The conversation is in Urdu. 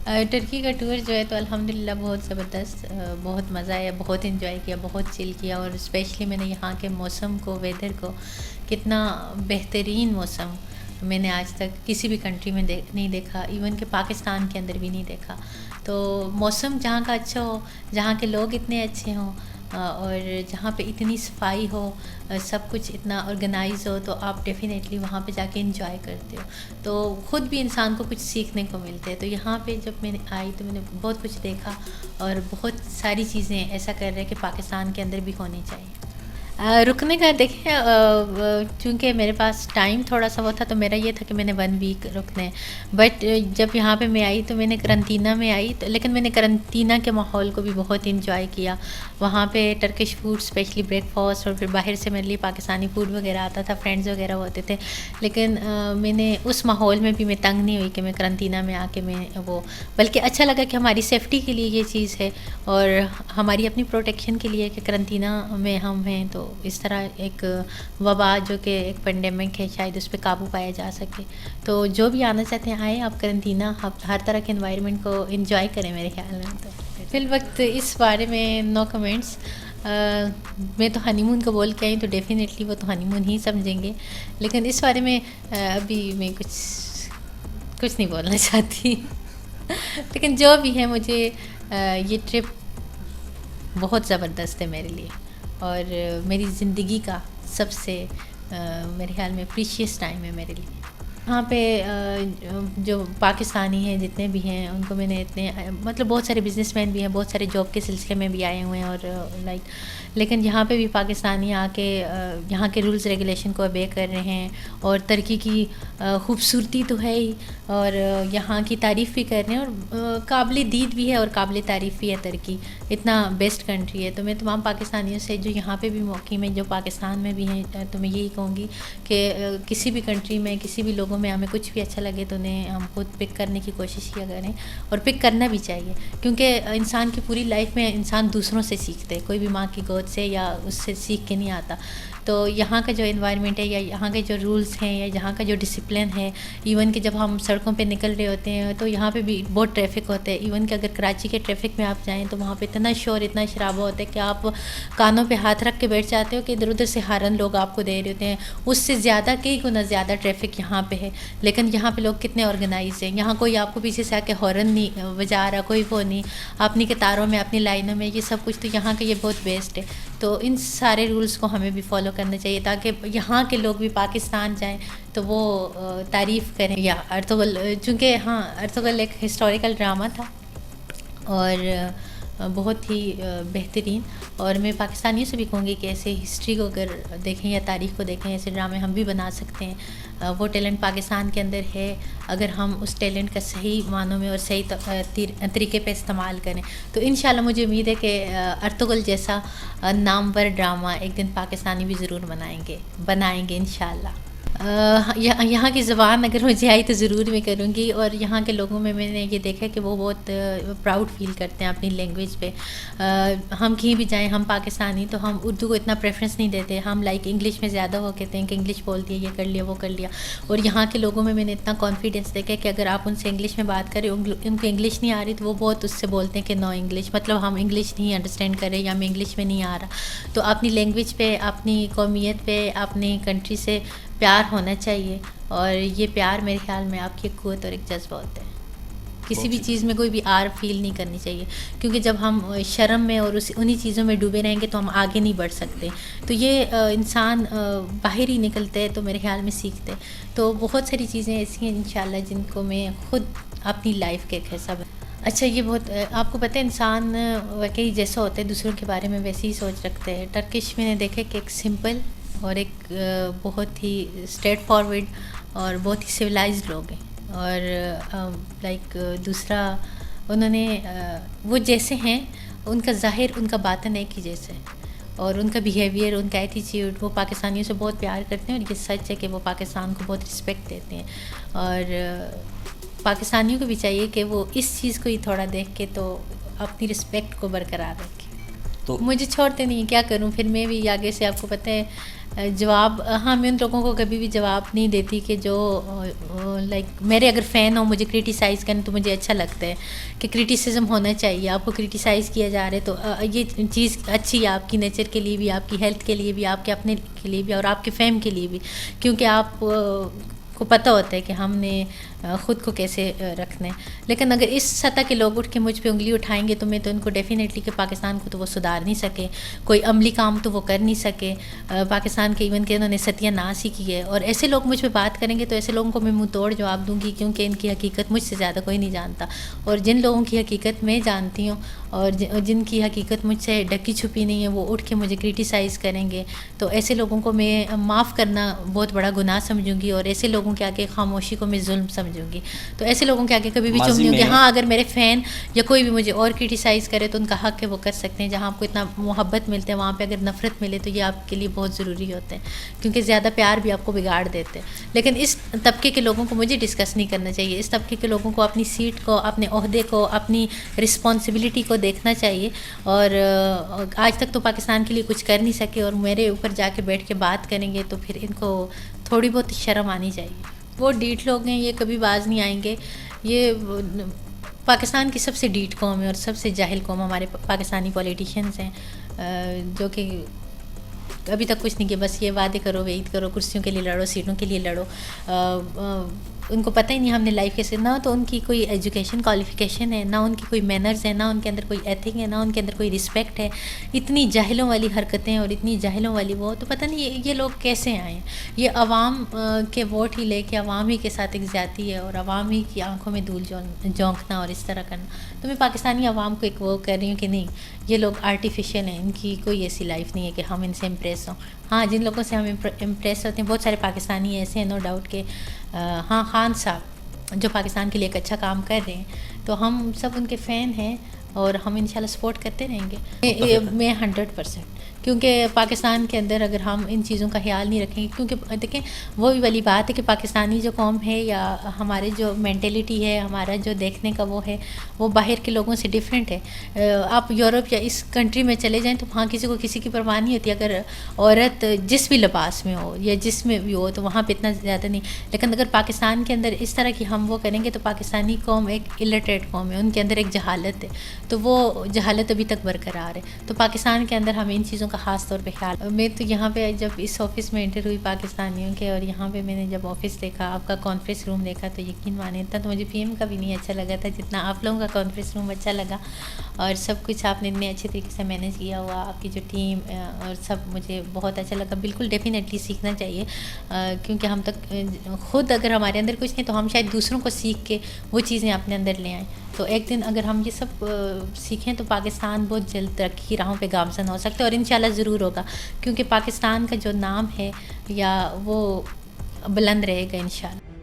ٹرکی کا ٹور جو ہے تو الحمدللہ بہت زبردست، بہت مزہ آیا، بہت انجوائے کیا، بہت چل کیا، اور اسپیشلی میں نے یہاں کے موسم کو، ویدر کو، کتنا بہترین موسم میں نے آج تک کسی بھی کنٹری میں نہیں دیکھا، ایون کہ پاکستان کے اندر بھی نہیں دیکھا۔ تو موسم جہاں کا اچھا ہو، جہاں کے لوگ اتنے اچھے ہوں، اور جہاں پہ اتنی صفائی ہو، سب کچھ اتنا آرگنائز ہو، تو آپ ڈیفینیٹلی وہاں پہ جا کے انجوائے کرتے ہو، تو خود بھی انسان کو کچھ سیکھنے کو ملتے ہیں۔ تو یہاں پہ جب میں نے آئی تو میں نے بہت کچھ دیکھا، اور بہت ساری چیزیں ایسا کر رہے کہ پاکستان کے اندر بھی ہونی چاہیے۔ رکنے کا دیکھیں، چونکہ میرے پاس ٹائم تھوڑا سا وہ تھا، تو میرا یہ تھا کہ میں نے 1 ویک رکنا ہے، بٹ جب یہاں پہ میں آئی تو میں نے کرنٹینہ میں آئی، تو لیکن میں نے کرنٹینہ کے ماحول کو بھی بہت انجوائے کیا۔ وہاں پہ Turkish food, especially breakfast, اور پھر باہر سے میرے لیے پاکستانی فوڈ وغیرہ آتا تھا، فرینڈز وغیرہ ہوتے تھے، لیکن میں نے اس ماحول میں بھی میں تنگ نہیں ہوئی کہ میں کرنٹینہ میں آ کے میں وہ، بلکہ اچھا لگا کہ ہماری سیفٹی کے لیے یہ چیز ہے، اور ہماری اپنی پروٹیکشن کے لیے کہ کرنٹینہ میں ہم ہیں، تو اس طرح ایک وبا جو کہ ایک پینڈیمک ہے، شاید اس پہ قابو پایا جا سکے۔ تو جو بھی آنا چاہتے ہیں آئیں آپ کرنٹینہ، آپ ہر طرح کے انوائرمنٹ کو انجوائے کریں میرے خیال میں۔ تو فی الوقت اس بارے میں نو کمنٹس۔ میں تو ہنی مون کو بول کے آئی، تو ڈیفینیٹلی وہ تو ہنی مون ہی سمجھیں گے، لیکن اس بارے میں ابھی میں کچھ نہیں بولنا چاہتی۔ لیکن جو بھی ہے، مجھے یہ ٹرپ بہت زبردست ہے میرے لیے، اور میری زندگی کا سب سے میرے خیال میں پریشیس ٹائم ہے میرے لیے۔ وہاں پہ جو پاکستانی ہیں جتنے بھی ہیں ان کو میں نے اتنے، مطلب بہت سارے بزنس مین بھی ہیں، بہت سارے جاب کے سلسلے میں بھی آئے ہوئے ہیں، اور لیکن یہاں پہ بھی پاکستانی آ کے یہاں کے رولز ریگولیشن کو اوبے کر رہے ہیں، اور ترکی کی خوبصورتی تو ہے ہی، اور یہاں کی تعریف بھی کر رہے ہیں، اور قابل دید بھی ہے اور قابل تعریف بھی ہے ترکی، اتنا بیسٹ کنٹری ہے۔ تو میں تمام پاکستانیوں سے جو یہاں پہ بھی موقع میں، جو پاکستان میں بھی ہیں، تو میں یہی کہوں گی کہ کسی بھی کنٹری میں، کسی بھی لوگوں میں ہمیں کچھ بھی اچھا لگے تو انہیں ہم خود پک کرنے کی کوشش کیا کریں، اور پک کرنا بھی چاہیے، کیونکہ انسان کی پوری لائف میں انسان دوسروں سے سیکھتے، کوئی بھی ماں کی گود سے یا اس سے سیکھ کے نہیں آتا۔ تو یہاں کا جو انوائرمنٹ ہے، یا یہاں کے جو رولز ہیں، یا یہاں کا جو ڈسپلن ہے، ایون کہ جب ہم سڑکوں پہ نکل رہے ہوتے ہیں تو یہاں پہ بھی بہت ٹریفک ہوتا ہے، ایون کہ اگر کراچی کے ٹریفک میں آپ جائیں تو وہاں پہ اتنا شور، اتنا شرابہ ہوتا ہے کہ آپ کانوں پہ ہاتھ رکھ کے بیٹھ جاتے ہو کہ ادھر ادھر سے ہارن لوگ آپ کو دے رہے ہوتے ہیں، اس سے زیادہ کئی گنا زیادہ ٹریفک یہاں پہ ہے، لیکن یہاں پہ لوگ کتنے آرگنائز ہیں، یہاں کوئی آپ کو پیچھے سے آ کے ہارن نہیں بجا رہا، کوئی وہ نہیں، اپنی قطاروں میں، اپنی لائنوں میں، یہ سب کچھ تو یہاں کا یہ بہت بیسٹ ہے۔ تو ان سارے رولز کو ہمیں بھی فالو کرنا چاہیے، تاکہ یہاں کے لوگ بھی پاکستان جائیں تو وہ تعریف کریں۔ یا ارطغرل، چونکہ ہاں ارطغرل ایک ہسٹوریکل ڈرامہ تھا، اور بہت ہی بہترین، اور میں پاکستانیوں سے بھی کہوں گی کہ ایسے ہسٹری کو اگر دیکھیں یا تاریخ کو دیکھیں، ایسے ڈرامے ہم بھی بنا سکتے ہیں، وہ ٹیلنٹ پاکستان کے اندر ہے، اگر ہم اس ٹیلنٹ کا صحیح معنوں میں اور صحیح طریقے پہ استعمال کریں تو انشاءاللہ مجھے امید ہے کہ ارطغرل جیسا نامور ڈرامہ ایک دن پاکستانی بھی ضرور بنائیں گے انشاءاللہ۔ یہاں کی زبان اگر مجھے آئی تو ضرور میں کروں گی، اور یہاں کے لوگوں میں نے یہ دیکھا کہ وہ بہت پراؤڈ فیل کرتے ہیں اپنی لینگویج پہ۔ ہم کہیں بھی جائیں، ہم پاکستانی، تو ہم اردو کو اتنا پریفرنس نہیں دیتے، ہم انگلش میں زیادہ وہ کہتے ہیں کہ انگلش بولتی ہے، یہ کر لیا وہ کر لیا، اور یہاں کے لوگوں میں نے اتنا کانفیڈینس دیکھا کہ اگر آپ ان سے انگلش میں بات کریں، ان کو انگلش نہیں آ رہی تو وہ بہت اس سے بولتے ہیں کہ نو انگلش، مطلب ہم انگلش نہیں انڈرسٹینڈ کر رہے، یا ہمیں انگلش میں نہیں آ رہا۔ تو اپنی لینگویج پہ، اپنی قومیت پہ، اپنی کنٹری سے پیار ہونا چاہیے، اور یہ پیار میرے خیال میں آپ کی ایک قوت اور ایک جذبہ ہوتا ہے۔ کسی بھی چیز میں کوئی بھی آر فیل نہیں کرنی چاہیے، کیونکہ جب ہم شرم میں اور انہی چیزوں میں ڈوبے رہیں گے تو ہم آگے نہیں بڑھ سکتے۔ تو یہ انسان باہر ہی نکلتے ہیں تو میرے خیال میں سیکھتے۔ تو بہت ساری چیزیں ایسی ہیں انشاءاللہ جن کو میں خود اپنی لائف کے ایک حصہ اچھا یہ بہت آپ کو پتہ ہے انسان واقعی جیسا ہوتا ہے دوسروں کے بارے میں ویسے ہی سوچ رکھتے ہیں۔ ٹرکش میں نے دیکھا کہ ایک سمپل اور ایک بہت ہی اسٹریٹ فارورڈ اور بہت ہی سویلائزڈ لوگ ہیں، اور لائک دوسرا انہوں نے وہ جیسے ہیں ان کا ظاہر ان کا باطن ایک ہی جیسا ہے، اور ان کا بیہیویئر، ان کا ایٹیچیوڈ، وہ پاکستانیوں سے بہت پیار کرتے ہیں، اور یہ سچ ہے کہ وہ پاکستان کو بہت رسپیکٹ دیتے ہیں، اور پاکستانیوں کو بھی چاہیے کہ وہ اس چیز کو ہی تھوڑا دیکھ کے تو اپنی رسپیکٹ کو برقرار رکھیں۔ تو مجھے چھوڑتے نہیں، کیا کروں پھر میں بھی آگے سے، آپ کو پتہ ہے جواب، ہاں میں ان لوگوں کو کبھی بھی جواب نہیں دیتی کہ جو لائک میرے اگر فین ہو مجھے کرٹیسائز کریں تو مجھے اچھا لگتا ہے کہ کرٹیسزم ہونا چاہیے، آپ کو کرٹیسائز کیا جا رہا ہے تو یہ چیز اچھی ہے آپ کی نیچر کے لیے بھی، آپ کی ہیلتھ کے لیے بھی، آپ کے اپنے کے لیے بھی اور آپ کے فیم کے لیے بھی، کیونکہ آپ کو پتہ ہوتا ہے کہ ہم نے خود کو کیسے رکھنا ہے. لیکن اگر اس سطح کے لوگ اٹھ کے مجھ پہ انگلی اٹھائیں گے تو میں تو ان کو ڈیفینیٹلی کہ پاکستان کو تو وہ سدھار نہیں سکے، کوئی عملی کام تو وہ کر نہیں سکے، پاکستان کے ایون کہ انہوں نے ستیہ ناش ہی کی ہے. اور ایسے لوگ مجھ پہ بات کریں گے تو ایسے لوگوں کو میں منہ توڑ جواب دوں گی، کیونکہ ان کی حقیقت مجھ سے زیادہ کوئی نہیں جانتا. اور جن لوگوں کی حقیقت میں جانتی ہوں اور جن کی حقیقت مجھ سے ڈکی چھپی نہیں ہے وہ اٹھ کے مجھے کرٹیسائز کریں گے تو ایسے لوگوں کو میں معاف کرنا بہت بڑا گناہ سمجھوں گی، اور ایسے لوگوں کے آگے خاموشی کو میں ظلم سمجھوں گی. تو ایسے لوگوں کے آگے کبھی بھی چپ نہیں ہوں کہ ہاں اگر میرے فین یا کوئی بھی مجھے اور کرٹیسائز کرے تو ان کا حق ہے، وہ کر سکتے ہیں. جہاں آپ کو اتنا محبت ملتے ہیں وہاں پہ اگر نفرت ملے تو یہ آپ کے لیے بہت ضروری ہوتا ہے، کیونکہ زیادہ پیار بھی آپ کو بگاڑ دیتے ہیں. لیکن اس طبقے کے لوگوں کو مجھے ڈسکس نہیں کرنا چاہیے، اس طبقے کے لوگوں کو اپنی سیٹ کو، اپنے عہدے کو، اپنی رسپانسبلٹی کو دیکھنا چاہیے. اور آج تک تو پاکستان کے لیے کچھ کر نہیں سکے اور میرے اوپر جا کے بیٹھ کے بات کریں گے تو پھر ان کو تھوڑی بہت شرم آنی چاہیے. وہ ڈیٹ لوگ ہیں، یہ کبھی باز نہیں آئیں گے. یہ پاکستان کی سب سے ڈیٹ قوم ہے اور سب سے جاہل قوم ہمارے پاکستانی پولیٹیشینز ہیں، جو کہ ابھی تک کچھ نہیں کہ بس یہ وعدے کرو، وعید کرو، کرسیوں کے لیے لڑو، سیٹوں کے لیے لڑو. ان کو پتہ ہی نہیں ہم نے لائف کیسے، نہ تو ان کی کوئی ایجوکیشن کوالیفیکیشن ہے، نہ ان کی کوئی مینرز ہیں، نہ ان کے اندر کوئی ایتھنگ ہے، نہ ان کے اندر کوئی رسپیکٹ ہے. اتنی جاہلوں والی حرکتیں اور اتنی جاہلوں والی وہ، تو پتہ نہیں یہ لوگ کیسے آئے ہیں. یہ عوام کے ووٹ ہی لے کے عوام ہی کے ساتھ ایک زیادتی ہے اور عوام ہی کی آنکھوں میں دھول جھونکنا اور اس طرح کرنا. تو میں پاکستانی عوام کو ایک وہ کہہ رہی ہوں کہ نہیں، یہ لوگ آرٹیفیشیل ہیں، ان کی کوئی ایسی لائف نہیں ہے کہ ہم ان سے امپریس ہوں. ہاں جن لوگوں سے ہم امپریس ہوتے ہیں بہت سارے پاکستانی ایسے ہیں، نو ڈاؤٹ کہ ہاں خان صاحب جو پاکستان کے لیے ایک اچھا کام کر رہے ہیں تو ہم سب ان کے فین ہیں اور ہم انشاءاللہ سپورٹ کرتے رہیں گے. میں 100%، کیونکہ پاکستان کے اندر اگر ہم ان چیزوں کا خیال نہیں رکھیں گے، کیونکہ دیکھیں وہی والی بات ہے کہ پاکستانی جو قوم ہے یا ہمارے جو مینٹیلیٹی ہے، ہمارا جو دیکھنے کا وہ ہے، وہ باہر کے لوگوں سے ڈیفرینٹ ہے. آپ یورپ یا اس کنٹری میں چلے جائیں تو وہاں کسی کو کسی کی پرواہ نہیں ہوتی، اگر عورت جس بھی لباس میں ہو یا جس میں بھی ہو تو وہاں پہ اتنا زیادہ نہیں. لیکن اگر پاکستان کے اندر اس طرح کی ہم وہ کریں گے تو پاکستانی قوم ایک الٹریٹ قوم ہے، ان کے اندر ایک جہالت ہے، تو وہ جہالت ابھی تک برقرار ہے. تو پاکستان کے اندر ہمیں ان چیزوں کا خاص طور پہ خیال. میں تو یہاں پہ جب اس آفس میں انٹر ہوئی پاکستانیوں کے، اور یہاں پہ میں نے جب آفس دیکھا، آپ کا کانفرنس روم دیکھا، تو یقین مانیں اتنا تو مجھے پی ایم کا بھی نہیں اچھا لگا تھا جتنا آپ لوگوں کا کانفرنس روم اچھا لگا. اور سب کچھ آپ نے اتنے اچھے طریقے سے مینیج کیا ہوا، آپ کی جو ٹیم اور سب مجھے بہت اچھا لگا. بالکل ڈیفینیٹلی سیکھنا چاہیے، کیونکہ ہم تک خود اگر ہمارے اندر کچھ نہیں تو ہم شاید دوسروں کو سیکھ کے وہ چیزیں اپنے اندر لے آئیں. تو ایک دن اگر ہم یہ سب سیکھیں تو پاکستان بہت جلد ترقی کی راہوں پہ گامزن ہو سکتا ہے، اور انشاءاللہ ضرور ہوگا، کیونکہ پاکستان کا جو نام ہے یا وہ بلند رہے گا انشاءاللہ.